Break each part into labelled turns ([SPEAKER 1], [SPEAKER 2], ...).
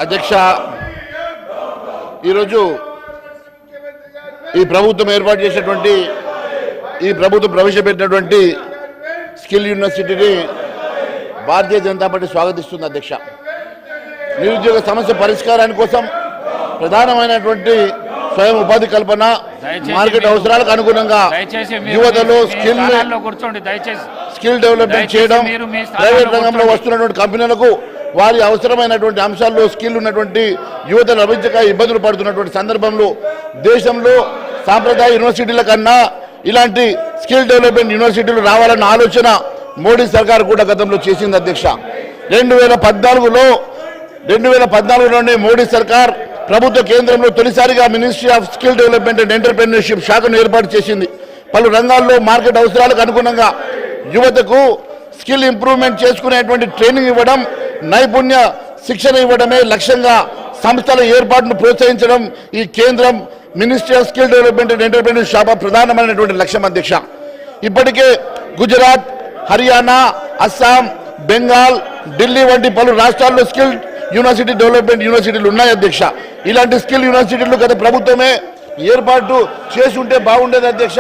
[SPEAKER 1] అధ్యక్ష, ఈరోజు ఈ ప్రభుత్వం ఏర్పాటు చేసినటువంటి ప్రవేశపెట్టినటువంటి స్కిల్ యూనివర్సిటీని భారతీయ జనతా పార్టీ స్వాగతిస్తుంది. అధ్యక్ష, నిరుద్యోగ సమస్య పరిష్కారాని కోసం ప్రధానమైనటువంటి స్వయం ఉపాధి కల్పన, మార్కెట్ అవసరాలకు అనుగుణంగా యువతలో స్కిల్ డెవలప్మెంట్ చేయడం, ప్రైవేట్ రంగంలో వస్తున్నటువంటి కంపెనీలకు వారి అవసరమైనటువంటి అంశాల్లో స్కిల్ ఉన్నటువంటి యువతను లభించక ఇబ్బందులు పడుతున్నటువంటి సందర్భంలో దేశంలో సాంప్రదాయ యూనివర్సిటీల కన్నా ఇలాంటి స్కిల్ డెవలప్మెంట్ యూనివర్సిటీలు రావాలన్న ఆలోచన మోడీ సర్కార్ కూడా గతంలో చేసింది. అధ్యక్ష, 2014లోనే మోడీ సర్కార్ ప్రభుత్వ కేంద్రంలో తొలిసారిగా ministry of skill development and entrepreneurship శాఖను ఏర్పాటు చేసింది. పలు రంగాల్లో మార్కెట్ అవసరాలకు అనుగుణంగా యువతకు స్కిల్ ఇంప్రూవ్మెంట్ చేసుకునేటువంటి ట్రైనింగ్ ఇవ్వడం, నైపుణ్య శిక్షణ ఇవ్వడమే లక్ష్యంగా సంస్థల ఏర్పాటును ప్రోత్సహించడం ఈ కేంద్రం ministry of skill development and entrepreneurship శాఖ ప్రధానమైనటువంటి లక్ష్యం. అధ్యక్ష, ఇప్పటికే గుజరాత్, హర్యానా, అస్సాం, బెంగాల్, ఢిల్లీ వంటి పలు రాష్ట్రాల్లో స్కిల్ యూనివర్సిటీ డెవలప్మెంట్ యూనివర్సిటీలు ఉన్నాయి. అధ్యక్ష, ఇలాంటి స్కిల్ యూనివర్సిటీలు గత ప్రభుత్వమే ఏర్పాటు చేసి ఉంటే బాగుండేది. అధ్యక్ష,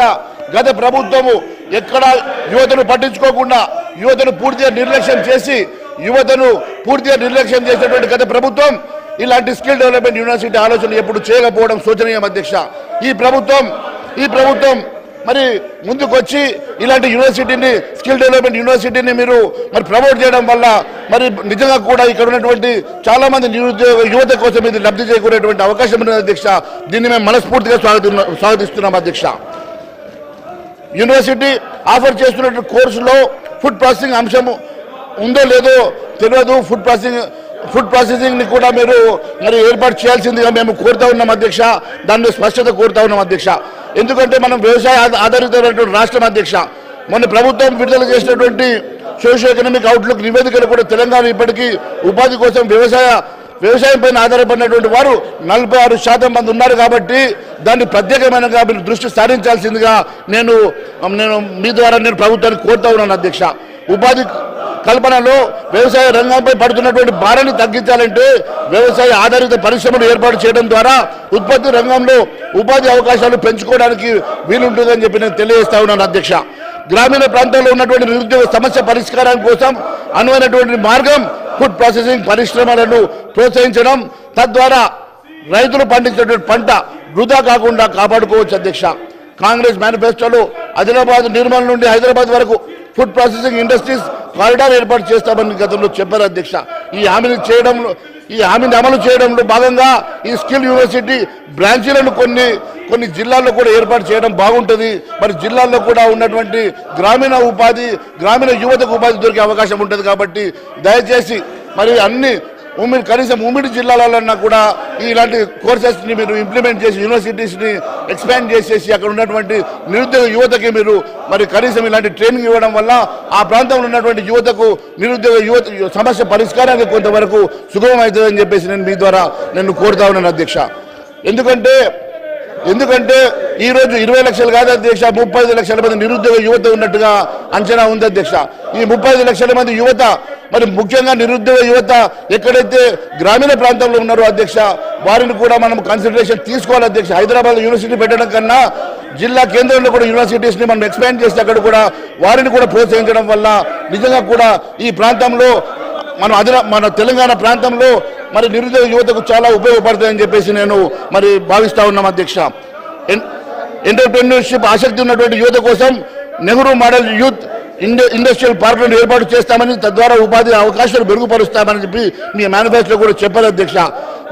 [SPEAKER 1] గత ప్రభుత్వము ఎక్కడ యువతను పట్టించుకోకుండా యువతను పూర్తిగా నిర్లక్ష్యం చేసినటువంటి గత ప్రభుత్వం ఇలాంటి స్కిల్ డెవలప్మెంట్ యూనివర్సిటీ ఆలోచనలు ఎప్పుడు చేయకపోవడం శోచనీయం. అధ్యక్ష, ఈ ప్రభుత్వం మరి ముందుకొచ్చి ఇలాంటి యూనివర్సిటీని, స్కిల్ డెవలప్మెంట్ యూనివర్సిటీని మీరు మరి ప్రమోట్ చేయడం వల్ల మరి నిజంగా కూడా ఇక్కడ ఉన్నటువంటి చాలా మంది యువత కోసం ఇది లబ్ధి చేకూరేటువంటి అవకాశం ఉన్నది. అధ్యక్ష, దీన్ని మేము మనస్ఫూర్తిగా స్వాగతిస్తున్నాం. అధ్యక్ష, యూనివర్సిటీ ఆఫర్ చేస్తున్నటువంటి కోర్సులో ఫుడ్ ప్రాసెసింగ్ అంశం ఉందో లేదో తెలియదు. ఫుడ్ ప్రాసెసింగ్ ని కూడా మీరు మరి ఏర్పాటు చేయాల్సిందిగా మేము కోరుతా ఉన్నాం. అధ్యక్ష, దాని స్పష్టత కోరుతా ఉన్నాం. అధ్యక్ష, ఎందుకంటే మనం వ్యవసాయ ఆధారితమైనటువంటి రాష్ట్రం. అధ్యక్ష, మొన్న ప్రభుత్వం విడుదల చేసినటువంటి సోషియో ఎకనామిక్ అవుట్లుక్ నివేదికలు కూడా తెలంగాణ ఇప్పటికీ ఉపాధి కోసం వ్యవసాయం పైన ఆధారపడినటువంటి వారు 46% మంది ఉన్నారు. కాబట్టి దాన్ని ప్రత్యేకమైన మీరు దృష్టి సారించాల్సిందిగా నేను మీ ద్వారా ప్రభుత్వాన్ని కోరుతా ఉన్నాను. అధ్యక్ష, ఉపాధి కల్పనలో వ్యవసాయ రంగంపై పడుతున్నటువంటి భారాన్ని తగ్గించాలంటే వ్యవసాయ ఆధారిత పరిశ్రమలు ఏర్పాటు చేయడం ద్వారా ఉత్పత్తి రంగంలో ఉపాధి అవకాశాలు పెంచుకోవడానికి వీలుంటుందని చెప్పి నేను తెలియజేస్తా ఉన్నాను. అధ్యక్ష, గ్రామీణ ప్రాంతాల్లో ఉన్నటువంటి నిరుద్యోగ సమస్య పరిష్కారం కోసం అనువైనటువంటి మార్గం ఫుడ్ ప్రాసెసింగ్ పరిశ్రమలను ప్రోత్సహించడం, తద్వారా రైతులు పండించేటువంటి పంట వృధా కాకుండా కాపాడుకోవచ్చు. అధ్యక్ష, కాంగ్రెస్ మేనిఫెస్టోలో ఆదిలాబాద్, నిర్మల్ నుండి హైదరాబాద్ వరకు ఫుడ్ ప్రాసెసింగ్ ఇండస్ట్రీస్ కారిడార్ ఏర్పాటు చేస్తామని గతంలో చెప్పారు. అధ్యక్ష, ఈ హామీని అమలు చేయడంలో భాగంగా ఈ స్కిల్ యూనివర్సిటీ బ్రాంచీలను కొన్ని జిల్లాల్లో కూడా ఏర్పాటు చేయడం బాగుంటుంది. మరి జిల్లాల్లో కూడా ఉన్నటువంటి గ్రామీణ యువతకు ఉపాధి దొరికే అవకాశం ఉంటుంది. కాబట్టి దయచేసి మరి కనీసం ఉమ్మడి జిల్లాలన్నా కూడా ఇలాంటి కోర్సెస్ని మీరు ఇంప్లిమెంట్ చేసి యూనివర్సిటీస్ని ఎక్స్పాండ్ చేసేసి అక్కడ ఉన్నటువంటి నిరుద్యోగ యువతకి మీరు మరి కనీసం ఇలాంటి ట్రైనింగ్ ఇవ్వడం వల్ల ఆ ప్రాంతంలో ఉన్నటువంటి నిరుద్యోగ యువత సమస్య పరిష్కారానికి కొంతవరకు సుగమం అవుతుందని చెప్పేసి నేను మీ ద్వారా కోరుతా ఉన్నాను. అధ్యక్ష, ఎందుకంటే ఈరోజు 20 లక్షలు కాదు అధ్యక్ష, 35 లక్షల మంది నిరుద్యోగ యువత ఉన్నట్టుగా అంచనా ఉంది. అధ్యక్ష, ఈ 35 లక్షల మంది యువత మరి ముఖ్యంగా నిరుద్యోగ యువత ఎక్కడైతే గ్రామీణ ప్రాంతంలో ఉన్నారో అధ్యక్ష, వారిని కూడా మనం కన్సిడరేషన్ తీసుకోవాలి. అధ్యక్ష, హైదరాబాద్ యూనివర్సిటీ పెట్టడం కన్నా జిల్లా కేంద్రంలో కూడా యూనివర్సిటీస్ని మనం ఎక్స్పాండ్ చేసి అక్కడ కూడా వారిని కూడా ప్రోత్సహించడం వల్ల నిజంగా కూడా ఈ ప్రాంతంలో మన తెలంగాణ ప్రాంతంలో మరి నిరుద్యోగ యువతకు చాలా ఉపయోగపడుతుందని చెప్పేసి నేను మరి భావిస్తా ఉన్నాం. అధ్యక్ష, ఎంటర్‌ప్రెన్యూర్‌షిప్ ఆసక్తి ఉన్నటువంటి యువత కోసం నెహ్రూ మోడల్ యూత్ ఇండస్ట్రియల్ పార్కులను ఏర్పాటు చేస్తామని, తద్వారా ఉపాధి అవకాశాలు మెరుగుపరుస్తామని చెప్పి మీ మేనిఫెస్టోలో కూడా చెప్పారు. అధ్యక్ష,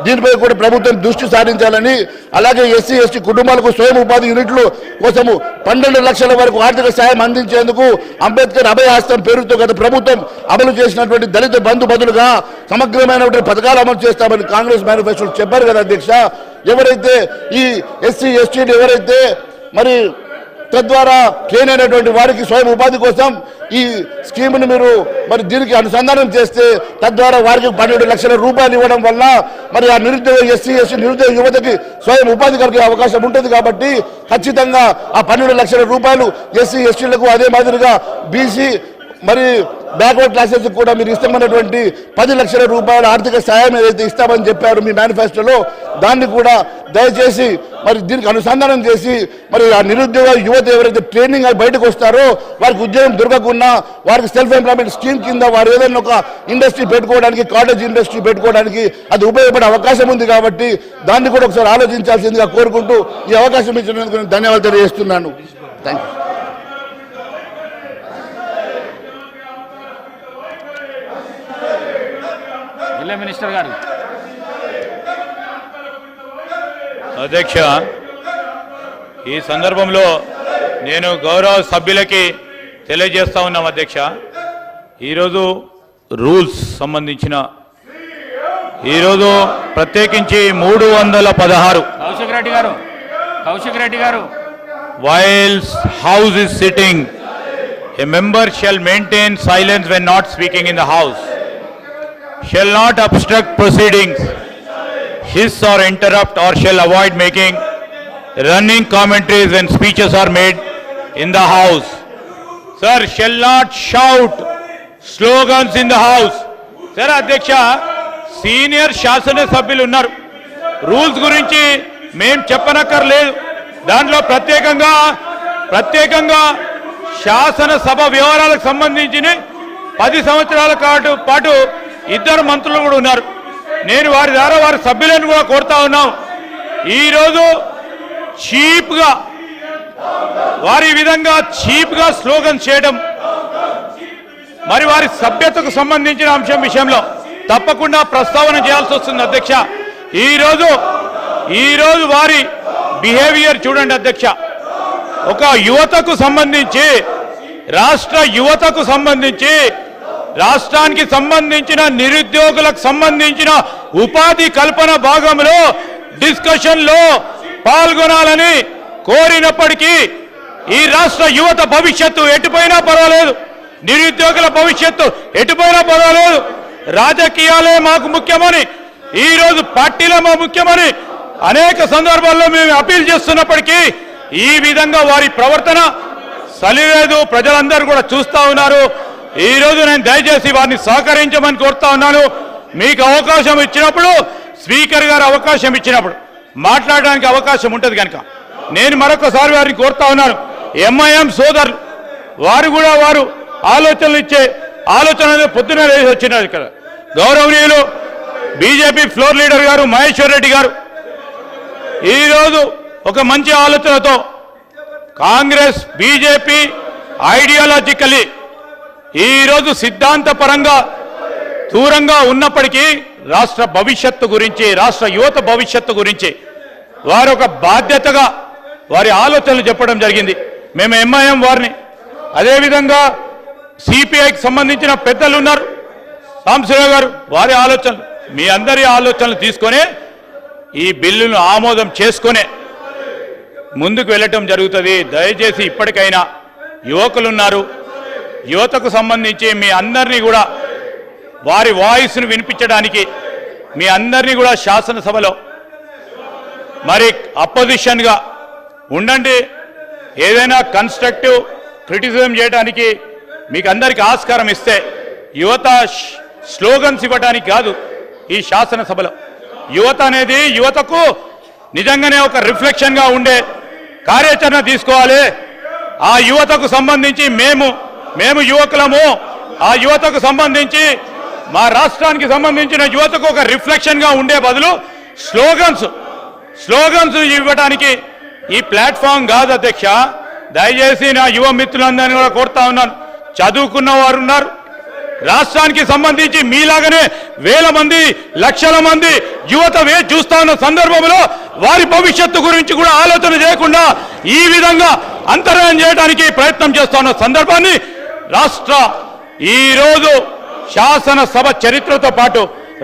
[SPEAKER 1] దీనిపై కూడా ప్రభుత్వం దృష్టి సారించాలని, అలాగే ఎస్సీ ఎస్టీ కుటుంబాలకు స్వయం ఉపాధి యూనిట్లు కోసము 12 లక్షల వరకు ఆర్థిక సాయం అందించేందుకు అంబేద్కర్ అభయహస్తం పేరుతో గత ప్రభుత్వం అమలు చేసినటువంటి దళిత బంధు బదులుగా సమగ్రమైనటువంటి పథకాలు అమలు చేస్తామని కాంగ్రెస్ మేనిఫెస్టోలో చెప్పారు కదా. అధ్యక్ష, ఎవరైతే ఈ ఎస్సీ ఎస్టీలు ఎవరైతే మరి తద్వారా ట్రైన్ అయినటువంటి వారికి స్వయం ఉపాధి కోసం ఈ స్కీమ్ని మీరు మరి దీనికి అనుసంధానం చేస్తే తద్వారా వారికి 12 లక్షల రూపాయలు ఇవ్వడం వల్ల మరి ఆ నిరుద్యోగ ఎస్సీ నిరుద్యోగ యువతకి స్వయం ఉపాధి కలిగే అవకాశం ఉంటుంది. కాబట్టి ఖచ్చితంగా ఆ 12 లక్షల రూపాయలు ఎస్సీ ఎస్టీలకు, అదే మాదిరిగా బీసీ మరి బ్యాక్వర్డ్ క్లాసెస్ కూడా మీరు ఇస్తామన్నటువంటి 10 లక్షల రూపాయల ఆర్థిక సాయం ఏదైతే ఇస్తామని చెప్పారు మీ మేనిఫెస్టోలో, దాన్ని కూడా దయచేసి మరి దీనికి అనుసంధానం చేసి మరి ఆ నిరుద్యోగ యువత ఎవరైతే ట్రైనింగ్ అయి బయటకు వస్తారో వారికి ఉద్యోగం దొరకకుండా వారికి సెల్ఫ్ ఎంప్లాయ్మెంట్ స్కీమ్ కింద వారు ఏదైనా ఒక ఇండస్ట్రీ పెట్టుకోవడానికి, కాటేజ్ ఇండస్ట్రీ పెట్టుకోవడానికి అది ఉపయోగపడే అవకాశం ఉంది. కాబట్టి దాన్ని కూడా ఒకసారి ఆలోచించాల్సిందిగా కోరుకుంటూ ఈ అవకాశం ఇచ్చినందుకు నేను ధన్యవాదాలు తెలియజేస్తున్నాను. Thank you.
[SPEAKER 2] మినిస్టర్ గారు.
[SPEAKER 3] అధ్యక్ష, ఈ సందర్భంలో నేను గౌరవ సభ్యులకి తెలియజేస్తా ఉన్నాం అధ్యక్ష, ఈరోజు రూల్స్ సంబంధించిన ఈరోజు ప్రత్యేకించి 316
[SPEAKER 2] కౌశిక్ రెడ్డి గారు
[SPEAKER 3] whilst house is sitting a member shall maintain silence when not speaking in the house, shall not obstruct proceedings, hiss or interrupt, or shall avoid making running commentaries when speeches are made in the house. Sir, shall not shout slogans in the house. Sir, అధ్యక్ష, senior శాసన సభ్యులు ఉన్నారు, rules గురించి మేం చెప్పనక్కర్లేదు. దాంట్లో ప్రత్యేకంగా శాసనసభ వ్యవహారాలకు సంబంధించిన 10 సంవత్సరాల పాటు 2 మంత్రులు కూడా ఉన్నారు. నేను వారి ద్వారా వారి సభ్యులను కూడా కోరుతా ఉన్నాం, ఈరోజు వారి విధంగా చీప్గా స్లోగన్ చేయడం మరి వారి సభ్యతకు సంబంధించిన అంశం విషయంలో తప్పకుండా ప్రస్తావన చేయాల్సి వస్తుంది అధ్యక్ష. ఈరోజు వారి బిహేవియర్ చూడండి అధ్యక్ష, ఒక యువతకు సంబంధించి రాష్ట్ర యువతకు సంబంధించి రాష్ట్రానికి సంబంధించిన నిరుద్యోగులకు సంబంధించిన ఉపాధి కల్పన భాగంలో డిస్కషన్లో పాల్గొనాలని కోరినప్పటికీ ఈ రాష్ట్ర యువత భవిష్యత్తు ఎటుపోయినా పర్వాలేదు, నిరుద్యోగుల భవిష్యత్తు ఎటుపోయినా పర్వాలేదు, రాజకీయాలే మాకు ముఖ్యమని, ఈరోజు పార్టీలే మా ముఖ్యమని అనేక సందర్భాల్లో మేము అపీల్ చేస్తున్నప్పటికీ ఈ విధంగా వారి ప్రవర్తన సలిలేదు. ప్రజలందరూ కూడా చూస్తూ ఉన్నారు. ఈరోజు నేను దయచేసి వారిని సహకరించమని కోరుతా ఉన్నాను. మీకు అవకాశం ఇచ్చినప్పుడు, స్పీకర్ గారు అవకాశం ఇచ్చినప్పుడు మాట్లాడడానికి అవకాశం ఉంటుంది కనుక నేను మరొకసారి వారిని కోరుతా ఉన్నాను. ఎంఐఎం సోదరులు వారు ఆలోచనలు ఇచ్చే ఆలోచన పొద్దున వేసి వచ్చినారు. ఇక్కడ గౌరవనీయులు బీజేపీ ఫ్లోర్ లీడర్ గారు మహేశ్వర్ రెడ్డి గారు ఈరోజు ఒక మంచి ఆలోచనతో కాంగ్రెస్ బీజేపీ ఐడియాలజికలీ ఈరోజు సిద్ధాంతపరంగా దూరంగా ఉన్నప్పటికీ రాష్ట్ర భవిష్యత్తు గురించి, రాష్ట్ర యువత భవిష్యత్తు గురించి వారు ఒక బాధ్యతగా వారి ఆలోచనలు చెప్పడం జరిగింది. మేము ఎంఐఎం వారిని, అదేవిధంగా సిపిఐకి సంబంధించిన పెద్దలు ఉన్నారు, సాంబశివరావు గారు, వారి ఆలోచనలు, మీ అందరి ఆలోచనలు తీసుకొని ఈ బిల్లును ఆమోదం చేసుకునే ముందుకు వెళ్ళటం జరుగుతుంది. దయచేసి ఇప్పటికైనా యువకులున్నారు, యువతకు సంబంధించి మీ అందరినీ కూడా వారి వాయిస్ను వినిపించడానికి మీ అందరినీ కూడా శాసనసభలో మరి అపోజిషన్గా ఉండండి. ఏదైనా కన్స్ట్రక్టివ్ క్రిటిసిజం చేయడానికి మీకు అందరికీ ఆస్కారం ఇస్తే, యువత స్లోగన్స్ ఇవ్వడానికి కాదు. ఈ శాసనసభలో యువత అనేది యువతకు నిజంగానే ఒక రిఫ్లెక్షన్గా ఉండే కార్యాచరణ తీసుకోవాలి. ఆ యువతకు సంబంధించి మేము యువకులము, ఆ యువతకు సంబంధించి మా రాష్ట్రానికి సంబంధించిన యువతకు ఒక రిఫ్లెక్షన్గా ఉండే బదులు స్లోగన్స్ ఇవ్వడానికి ఈ ప్లాట్ఫామ్ కాదు అధ్యక్ష. దయచేసి నా యువ మిత్రులందరినీ కూడా కోరుతా ఉన్నాను, చదువుకున్న వారు ఉన్నారు, రాష్ట్రానికి సంబంధించి మీలాగనే వేల మంది లక్షల మంది యువత చూస్తా ఉన్న సందర్భంలో వారి భవిష్యత్తు గురించి కూడా ఆలోచన చేయకుండా ఈ విధంగా అంతరాయం చేయడానికి ప్రయత్నం చేస్తా ఉన్న సందర్భాన్ని ఈరోజు శాసనసభ చరిత్రతో పాటు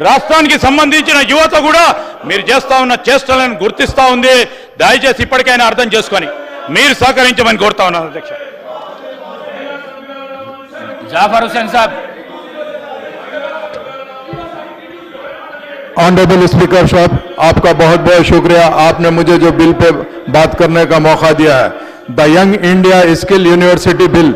[SPEAKER 3] రాష్ట్రానికి సంబంధించిన యువత కూడా మీరు చేస్తా ఉన్న చేష్టలను గుర్తిస్తా ఉంది. దయచేసి ఇప్పటికైనా అర్థం చేసుకొని మీరు సహకరించమని కోరుతా ఉన్నాను అధ్యక్ష.
[SPEAKER 2] जाफर हुसैन साहब.
[SPEAKER 4] ऑनरेबल स्पीकर साहब, आपका बहुत बहुत शुक्रिया, आपने मुझे जो बिल पे बात करने का मौका दिया है. The young India skill university bill,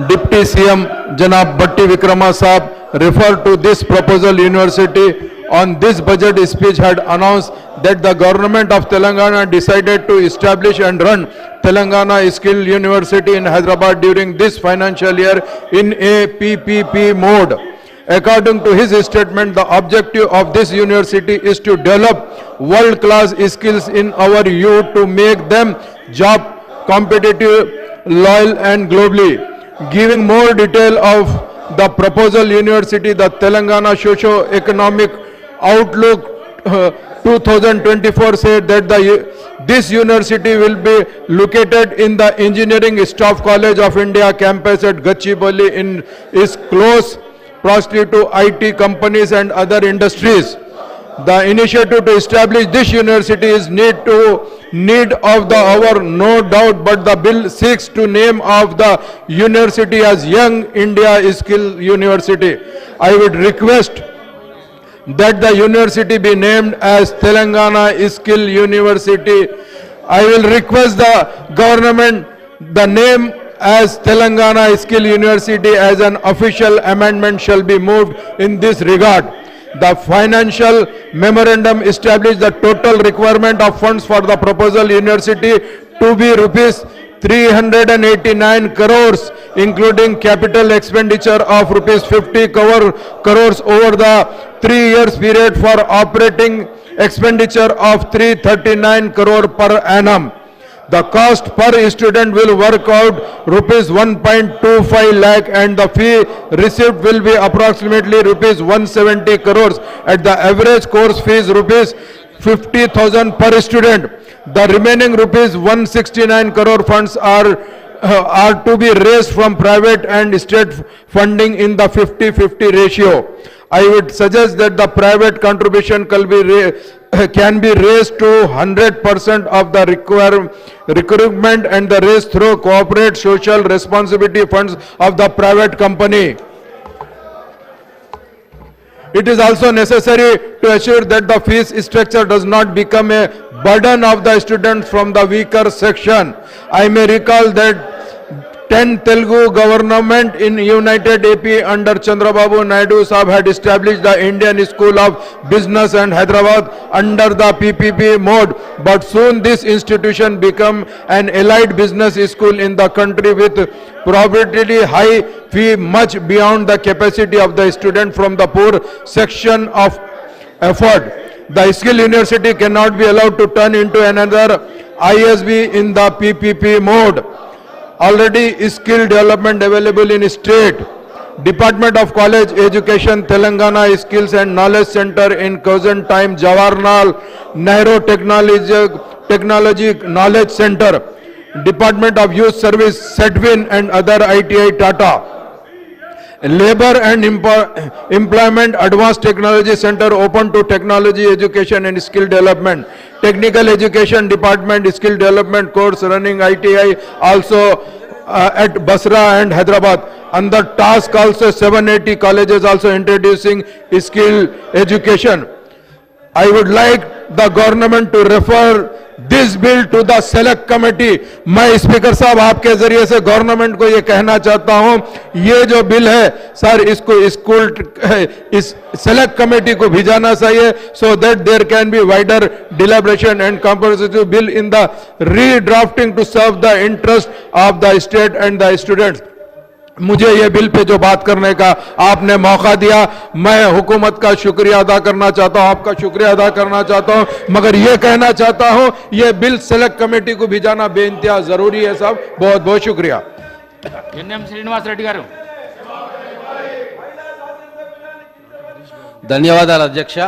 [SPEAKER 4] deputy CM Janab Bhatti Vikrama Saab referred to this proposal university on this budget speech had announced that the government of Telangana decided to establish and run Telangana Skill University in Hyderabad during this financial year in a PPP mode. According to his statement, the objective of this university is to develop world-class skills in our youth to make them job competitive, loyal and globally. Giving more detail of the proposal university, the Telangana Socio-Economic Outlook 2024 said that this university will be located in the Engineering Staff College of India campus at Gachibowli is close proximity to IT companies and other industries. The initiative to establish this university is need of the hour, no doubt, but the bill seeks to name of the university as Young India Skill University. I would request that the university be named as Telangana Skill University. I will request the government the name as Telangana Skill University as an official amendment shall be moved in this regard. The financial memorandum established the total requirement of funds for the proposal university to be rupees 389 crores, including capital expenditure of rupees 50 crores over the 3 years period for operating expenditure of 339 crore per annum. The cost per student will work out rupees 1.25 lakh and the fee received will be approximately rupees 170 crores at the average course fees rupees 50,000 per student. The remaining rupees 169 crore funds are to be raised from private and state funding in the 50-50 ratio. I would suggest that the private contribution can be raised to 100% of the requirement and the raised through corporate social responsibility funds of the private company. It is also necessary to assure that the fees structure does not become a burden of the students from the weaker section. I may recall that 10 Telugu government in United AP under Chandrababu Naidu Sahab had established the Indian School of Business and Hyderabad under the PPP mode, but soon this institution became an allied business school in the country with probably high fee much beyond the capacity of the student from the poor section of effort. The skill university cannot be allowed to turn into another ISB in the PPP mode. Already skill development available in state. Department of College Education, Telangana Skills and Knowledge Center in Time, Jawaharlal Nehru Technology Knowledge Center. Department of Youth Service, Sedwin and other ITI Tata. Labor and Employment Advanced Technology Center open to technology education and skill development. Technical Education Department skill development course running ITI also at Basra and Hyderabad. Under task also 780 colleges also introducing skill education. I would like the government to refer this bill to the select committee. मैं speaker साहब आपके जरिए से government को ये कहना चाहता हूं, ये जो बिल है सर इसको स्कूल इस सेलेक्ट कमेटी को भेजना चाहिए so that there can be wider deliberation and comprehensive bill in the redrafting to serve the interest of the state and the students. मुझे ये बिल पे जो बात करने का आपने मौका दिया, मैं हुकूमत का शुक्रिया अदा करना चाहता हूं, आपका शुक्रिया अदा करना चाहता हूं, मगर ये कहना चाहता हूं ये बिल सेलेक्ट कमेटी को भेजना बेइंतहा जरूरी है साहब. बहुत बहुत शुक्रिया.
[SPEAKER 2] ఎన్ఎం శ్రీనివాస్ రెడ్డి గారు.
[SPEAKER 5] ధన్యవాదాలు అధ్యక్ష.